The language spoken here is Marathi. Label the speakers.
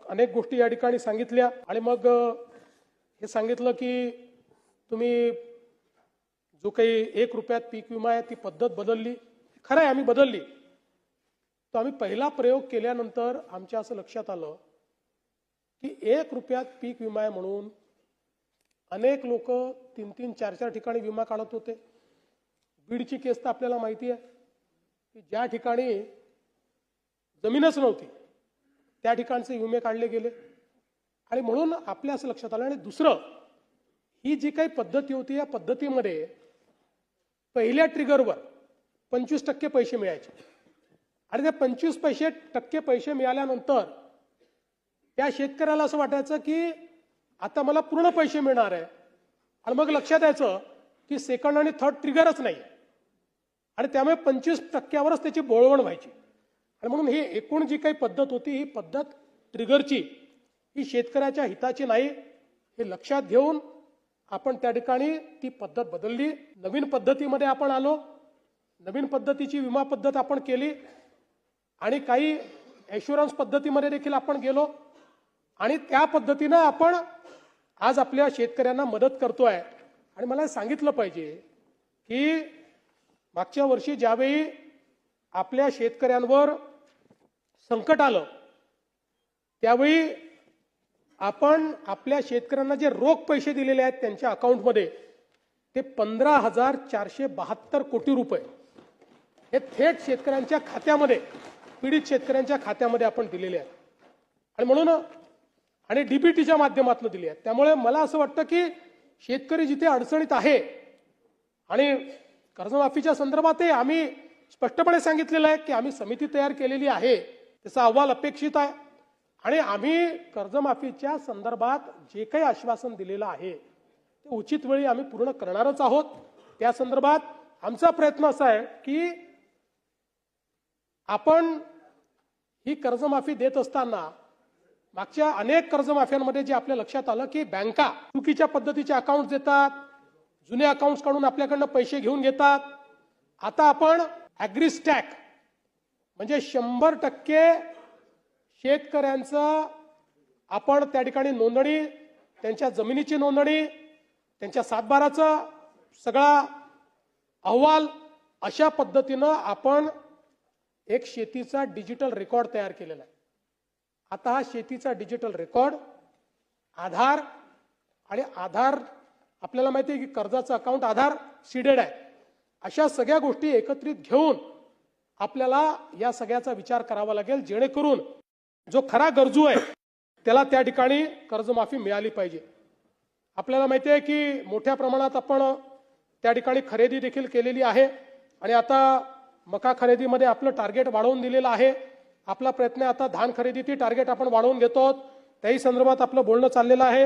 Speaker 1: अनेक गोष्टी या ठिकाणी सांगितल्या आणि मग हे सांगितलं की तुम्ही जो काही 1 रुपयात पीक विमा आहे ती पद्धत बदलली. खरं आहे, आम्ही बदलली. तो आम्ही पहिला प्रयोग केल्यानंतर आमच्या असं लक्षात आलं की 1 रुपयात पीक विमा आहे म्हणून अनेक लोक 3-3, 4-4 ठिकाणी विमा काढत होते. बीडची केस तर आपल्याला माहिती आहे की ज्या ठिकाणी जमीनच नव्हती त्या ठिकाणचे विमे काढले गेले. आणि म्हणून आपल्या असं लक्षात आलं. आणि दुसरं, ही जी काही पद्धती होती या पद्धतीमध्ये पहिल्या ट्रिगरवर 25% पैसे मिळायचे आणि त्या 25% पैसे मिळाल्यानंतर त्या शेतकऱ्याला असं वाटायचं की आता मला पूर्ण पैसे मिळणार आहे. आणि मग लक्षात यायचं की सेकंड आणि थर्ड ट्रिगरच नाही आणि त्यामुळे 25%वरच त्याची बोळवण व्हायची. आणि म्हणून ही एकूण जी काही पद्धत होती ही पद्धत ट्रिगरची ही शेतकऱ्याच्या हिताची नाही हे लक्षात घेऊन आपण त्या ठिकाणी ती पद्धत बदलली. नवीन पद्धतीमध्ये आपण आलो. नवीन पद्धतीची विमा पद्धत आपण केली आणि काही ॲश्युरन्स पद्धतीमध्ये देखील आपण गेलो आणि त्या पद्धतीनं आपण आज आपल्या शेतकऱ्यांना मदत करतोय. आणि मला सांगितलं पाहिजे की मागच्या वर्षी ज्यावेळी आपल्या शेतकऱ्यांवर संकट आलं त्यावेळी आपण आपल्या शेतकऱ्यांना जे रोख पैसे दिलेले आहेत त्यांच्या अकाउंटमध्ये ते 15,472 कोटी रुपये हे थेट शेतकऱ्यांच्या खात्यामध्ये, पीडित शेतकऱ्यांच्या खात्यामध्ये आपण दिलेले आहेत. आणि म्हणून आणि डीबीटीच्या माध्यमातून दिले आहेत. त्यामुळे मला असं वाटतं की शेतकरी जिथे अडचणीत आहे आणि कर्जमाफीच्या संदर्भातही आम्ही स्पष्टपणे सांगितलेलं आहे की आम्ही समिती तयार केलेली आहे, त्याचा अहवाल अपेक्षित आहे आणि आम्ही कर्जमाफीच्या संदर्भात जे काही आश्वासन दिलेलं आहे ते उचित वेळी आम्ही पूर्ण करणारच आहोत. त्या संदर्भात आमचा प्रयत्न असा आहे की आपण ही कर्जमाफी देत असताना मागच्या अनेक कर्जमाफ्यांमध्ये जे आपल्या लक्षात आलं की बँका चुकीच्या पद्धतीचे अकाउंट देतात, जुने अकाउंट्स काढून आपल्याकडनं पैसे घेऊन घेतात. आता आपण ॲग्रीस्टॅक म्हणजे 100% शेतकऱ्यांचं आपण त्या ठिकाणी नोंदणी, त्यांच्या जमिनीची नोंदणी, त्यांच्या सातबाराचा सगळा अहवाल अशा पद्धतीनं आपण एक शेतीचा डिजिटल रेकॉर्ड तयार केलेला आहे. आता हा शेतीचा डिजिटल रेकॉर्ड आधार आणि आधार आपल्याला माहिती आहे की कर्जाचं अकाउंट आधार सीडेड आहे. अशा सगळ्या गोष्टी एकत्रित घेऊन आपल्याला या सगळ्याचा विचार करावा लागेल जेणेकरून जो खरा गरजू आहे त्याला त्या ठिकाणी कर्जमाफी मिळाली पाहिजे. आपल्याला माहिती आहे की मोठ्या प्रमाणात आपण त्या ठिकाणी खरेदी देखील केलेली आहे आणि आता मका खरेदीमध्ये आपलं टार्गेट वाढवून दिलेलं आहे. आपला प्रयत्न आहे आता धान खरेदीची टार्गेट आपण वाढवून घेतो, त्याही संदर्भात आपलं बोलणं चाललेलं आहे.